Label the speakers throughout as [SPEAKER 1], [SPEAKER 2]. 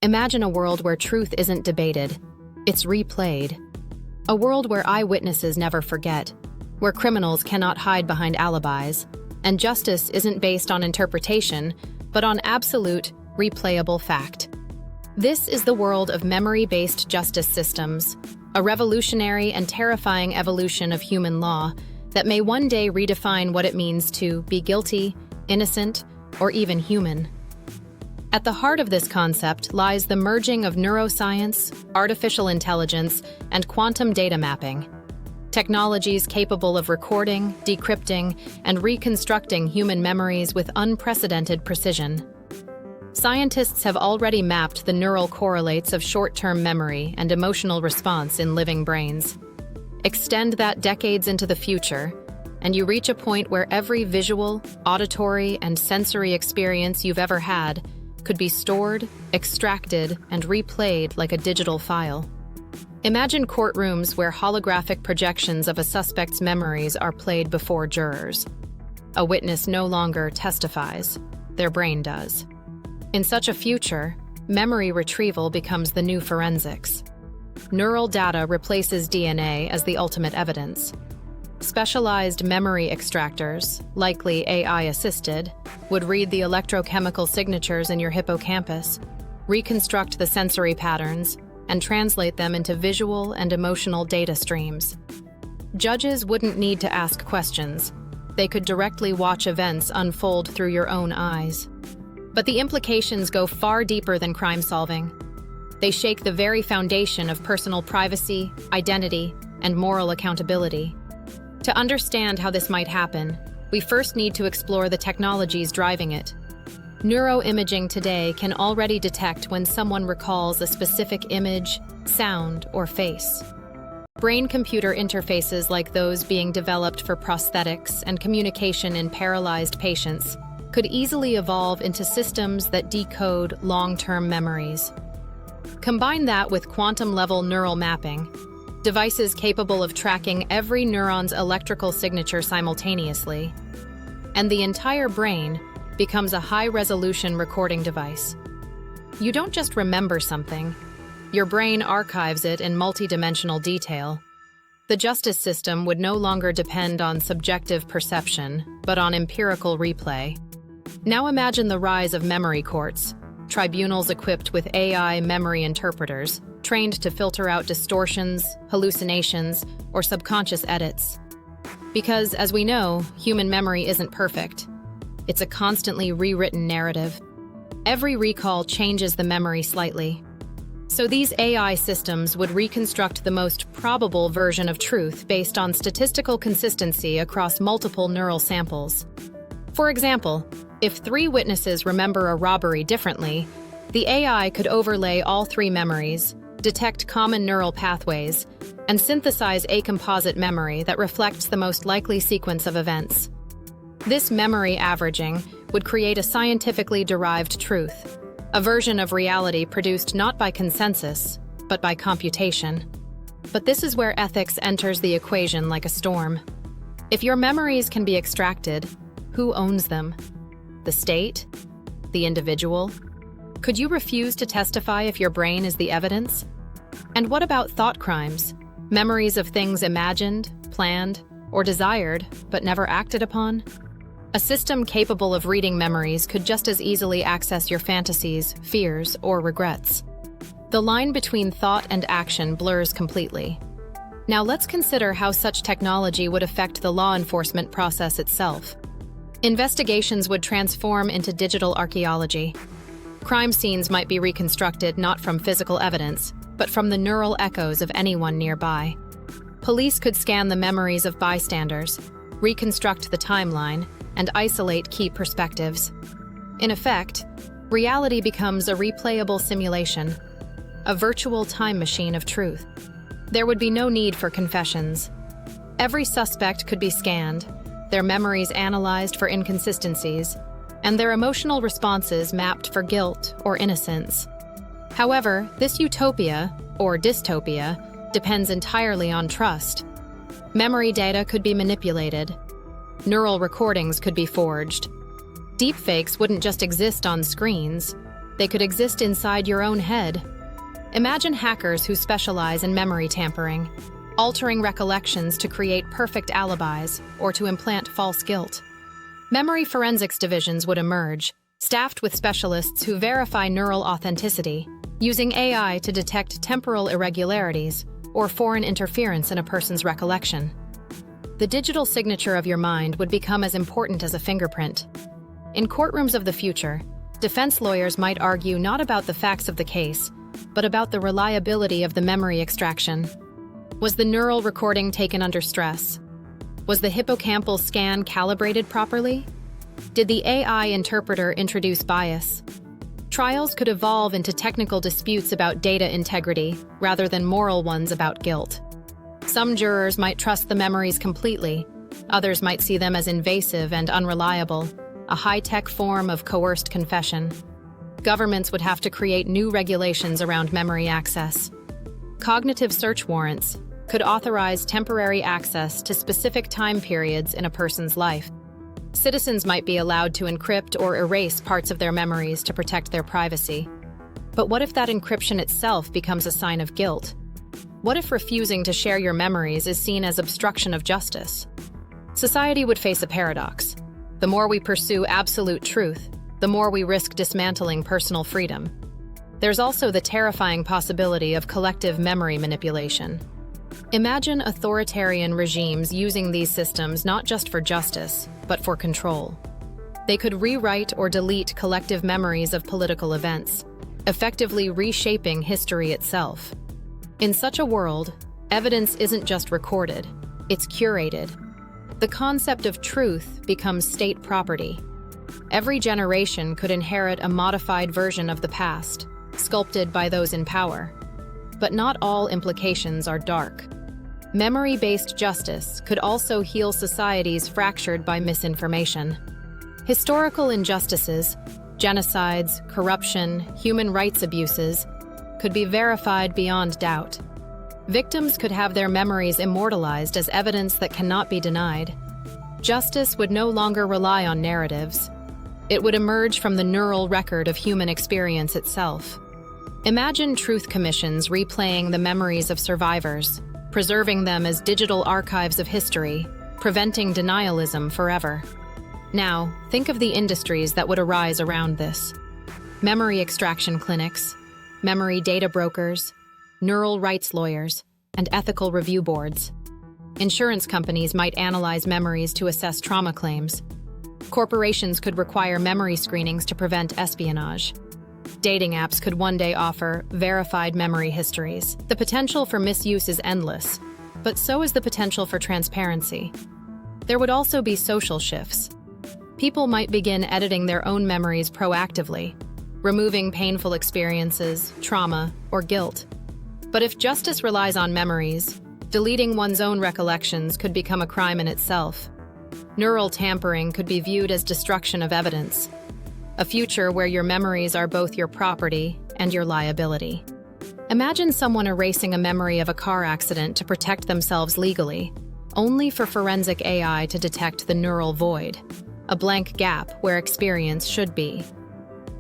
[SPEAKER 1] Imagine a world where truth isn't debated, it's replayed. A world where eyewitnesses never forget, where criminals cannot hide behind alibis, and justice isn't based on interpretation, but on absolute, replayable fact. This is the world of memory-based justice systems, a revolutionary and terrifying evolution of human law that may one day redefine what it means to be guilty, innocent, or even human. At the heart of this concept lies the merging of neuroscience, artificial intelligence, and quantum data mapping. Technologies capable of recording, decrypting, and reconstructing human memories with unprecedented precision. Scientists have already mapped the neural correlates of short-term memory and emotional response in living brains. Extend that decades into the future, and you reach a point where every visual, auditory, and sensory experience you've ever had could be stored, extracted, and replayed like a digital file. Imagine courtrooms where holographic projections of a suspect's memories are played before jurors. A witness no longer testifies, their brain does. In such a future, memory retrieval becomes the new forensics. Neural data replaces DNA as the ultimate evidence. Specialized memory extractors, likely AI-assisted, would read the electrochemical signatures in your hippocampus, reconstruct the sensory patterns, and translate them into visual and emotional data streams. Judges wouldn't need to ask questions. They could directly watch events unfold through your own eyes. But the implications go far deeper than crime solving. They shake the very foundation of personal privacy, identity, and moral accountability. To understand how this might happen, we first need to explore the technologies driving it. Neuroimaging today can already detect when someone recalls a specific image, sound, or face. Brain-computer interfaces like those being developed for prosthetics and communication in paralyzed patients could easily evolve into systems that decode long-term memories. Combine that with quantum-level neural mapping, devices capable of tracking every neuron's electrical signature simultaneously, and the entire brain becomes a high-resolution recording device. You don't just remember something, your brain archives it in multidimensional detail. The justice system would no longer depend on subjective perception, but on empirical replay. Now imagine the rise of memory courts, tribunals equipped with AI memory interpreters, trained to filter out distortions, hallucinations, or subconscious edits. Because, as we know, human memory isn't perfect. It's a constantly rewritten narrative. Every recall changes the memory slightly. So these AI systems would reconstruct the most probable version of truth based on statistical consistency across multiple neural samples. For example, if 3 witnesses remember a robbery differently, the AI could overlay all 3 memories, detect common neural pathways, and synthesize a composite memory that reflects the most likely sequence of events. This memory averaging would create a scientifically derived truth, a version of reality produced not by consensus, but by computation. But this is where ethics enters the equation like a storm. If your memories can be extracted, who owns them? The state? The individual? Could you refuse to testify if your brain is the evidence? And what about thought crimes? Memories of things imagined, planned, or desired, but never acted upon? A system capable of reading memories could just as easily access your fantasies, fears, or regrets. The line between thought and action blurs completely. Now let's consider how such technology would affect the law enforcement process itself. Investigations would transform into digital archaeology. Crime scenes might be reconstructed not from physical evidence, but from the neural echoes of anyone nearby. Police could scan the memories of bystanders, reconstruct the timeline, and isolate key perspectives. In effect, reality becomes a replayable simulation, a virtual time machine of truth. There would be no need for confessions. Every suspect could be scanned, their memories analyzed for inconsistencies, and their emotional responses mapped for guilt or innocence. However, this utopia, or dystopia, depends entirely on trust. Memory data could be manipulated. Neural recordings could be forged. Deepfakes wouldn't just exist on screens. They could exist inside your own head. Imagine hackers who specialize in memory tampering, altering recollections to create perfect alibis or to implant false guilt. Memory forensics divisions would emerge, staffed with specialists who verify neural authenticity, using AI to detect temporal irregularities or foreign interference in a person's recollection. The digital signature of your mind would become as important as a fingerprint. In courtrooms of the future, defense lawyers might argue not about the facts of the case, but about the reliability of the memory extraction. Was the neural recording taken under stress? Was the hippocampal scan calibrated properly? Did the AI interpreter introduce bias? Trials could evolve into technical disputes about data integrity rather than moral ones about guilt. Some jurors might trust the memories completely. Others might see them as invasive and unreliable, a high-tech form of coerced confession. Governments would have to create new regulations around memory access. Cognitive search warrants could authorize temporary access to specific time periods in a person's life. Citizens might be allowed to encrypt or erase parts of their memories to protect their privacy. But what if that encryption itself becomes a sign of guilt? What if refusing to share your memories is seen as obstruction of justice? Society would face a paradox. The more we pursue absolute truth, the more we risk dismantling personal freedom. There's also the terrifying possibility of collective memory manipulation. Imagine authoritarian regimes using these systems not just for justice, but for control. They could rewrite or delete collective memories of political events, effectively reshaping history itself. In such a world, evidence isn't just recorded, it's curated. The concept of truth becomes state property. Every generation could inherit a modified version of the past, sculpted by those in power. But not all implications are dark. Memory-based justice could also heal societies fractured by misinformation. Historical injustices, genocides, corruption, human rights abuses, could be verified beyond doubt. Victims could have their memories immortalized as evidence that cannot be denied. Justice would no longer rely on narratives. It would emerge from the neural record of human experience itself. Imagine truth commissions replaying the memories of survivors, preserving them as digital archives of history, preventing denialism forever. Now, think of the industries that would arise around this. Memory extraction clinics, memory data brokers, neural rights lawyers, and ethical review boards. Insurance companies might analyze memories to assess trauma claims. Corporations could require memory screenings to prevent espionage. Dating apps could one day offer verified memory histories. The potential for misuse is endless, but so is the potential for transparency. There would also be social shifts. People might begin editing their own memories proactively, removing painful experiences, trauma, or guilt. But if justice relies on memories, deleting one's own recollections could become a crime in itself. Neural tampering could be viewed as destruction of evidence, a future where your memories are both your property and your liability. Imagine someone erasing a memory of a car accident to protect themselves legally, only for forensic AI to detect the neural void, a blank gap where experience should be.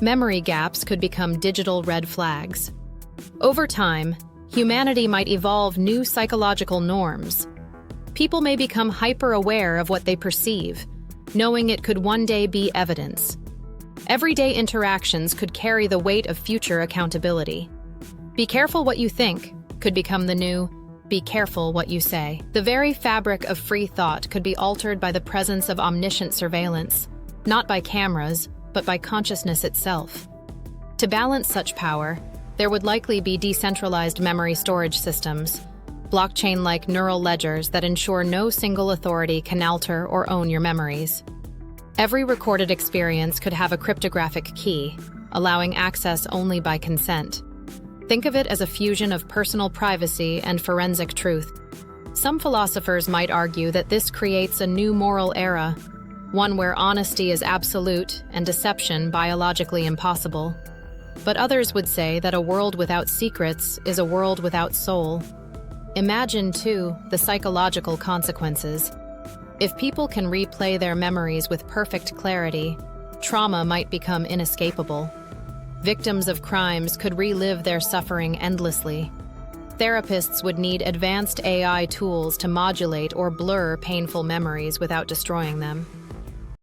[SPEAKER 1] Memory gaps could become digital red flags. Over time, humanity might evolve new psychological norms. People may become hyper-aware of what they perceive, knowing it could one day be evidence. Everyday interactions could carry the weight of future accountability. Be careful what you think could become the new be careful what you say. The very fabric of free thought could be altered by the presence of omniscient surveillance, not by cameras, but by consciousness itself. To balance such power, there would likely be decentralized memory storage systems, blockchain-like neural ledgers that ensure no single authority can alter or own your memories. Every recorded experience could have a cryptographic key, allowing access only by consent. Think of it as a fusion of personal privacy and forensic truth. Some philosophers might argue that this creates a new moral era, one where honesty is absolute and deception biologically impossible. But others would say that a world without secrets is a world without soul. Imagine, too, the psychological consequences. If people can replay their memories with perfect clarity, trauma might become inescapable. Victims of crimes could relive their suffering endlessly. Therapists would need advanced AI tools to modulate or blur painful memories without destroying them.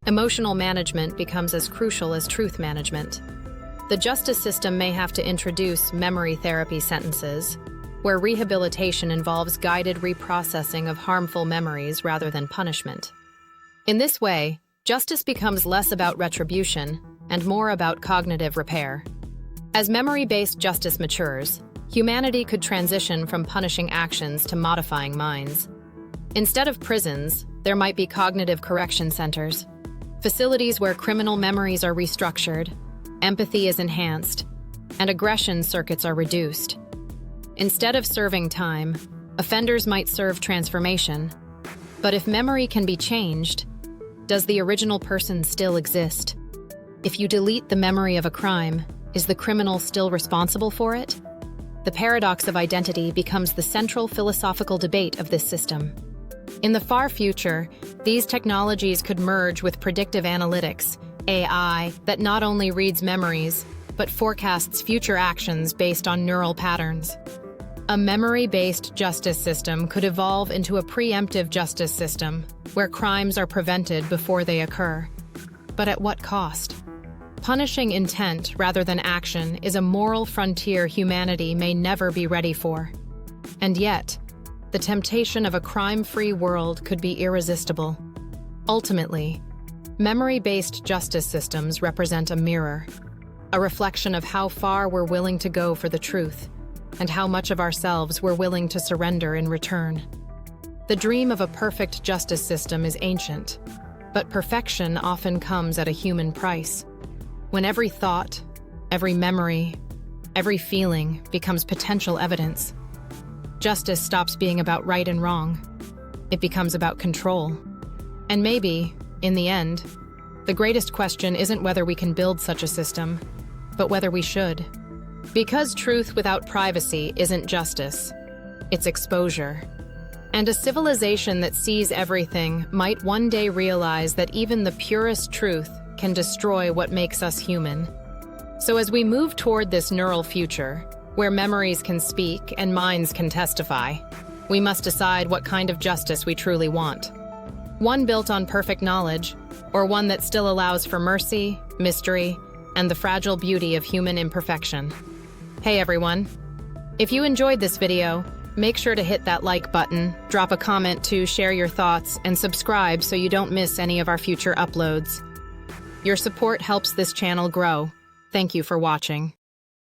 [SPEAKER 1] Emotional management becomes as crucial as truth management. The justice system may have to introduce memory therapy sentences, where rehabilitation involves guided reprocessing of harmful memories rather than punishment. In this way, justice becomes less about retribution and more about cognitive repair. As memory-based justice matures, humanity could transition from punishing actions to modifying minds. Instead of prisons, there might be cognitive correction centers, facilities where criminal memories are restructured, empathy is enhanced, and aggression circuits are reduced. Instead of serving time, offenders might serve transformation. But if memory can be changed, does the original person still exist? If you delete the memory of a crime, is the criminal still responsible for it? The paradox of identity becomes the central philosophical debate of this system. In the far future, these technologies could merge with predictive analytics, AI, that not only reads memories, but forecasts future actions based on neural patterns. A memory-based justice system could evolve into a preemptive justice system, where crimes are prevented before they occur. But at what cost? Punishing intent rather than action is a moral frontier humanity may never be ready for. And yet, the temptation of a crime-free world could be irresistible. Ultimately, memory-based justice systems represent a mirror, a reflection of how far we're willing to go for the truth, and how much of ourselves we're willing to surrender in return. The dream of a perfect justice system is ancient, but perfection often comes at a human price. When every thought, every memory, every feeling becomes potential evidence, justice stops being about right and wrong. It becomes about control. And maybe, in the end, the greatest question isn't whether we can build such a system, but whether we should. Because truth without privacy isn't justice, it's exposure. And a civilization that sees everything might one day realize that even the purest truth can destroy what makes us human. So as we move toward this neural future, where memories can speak and minds can testify, we must decide what kind of justice we truly want. One built on perfect knowledge, or one that still allows for mercy, mystery, and the fragile beauty of human imperfection. Hey everyone, if you enjoyed this video, make sure to hit that like button, drop a comment to share your thoughts, and subscribe so you don't miss any of our future uploads. Your support helps this channel grow. Thank you for watching.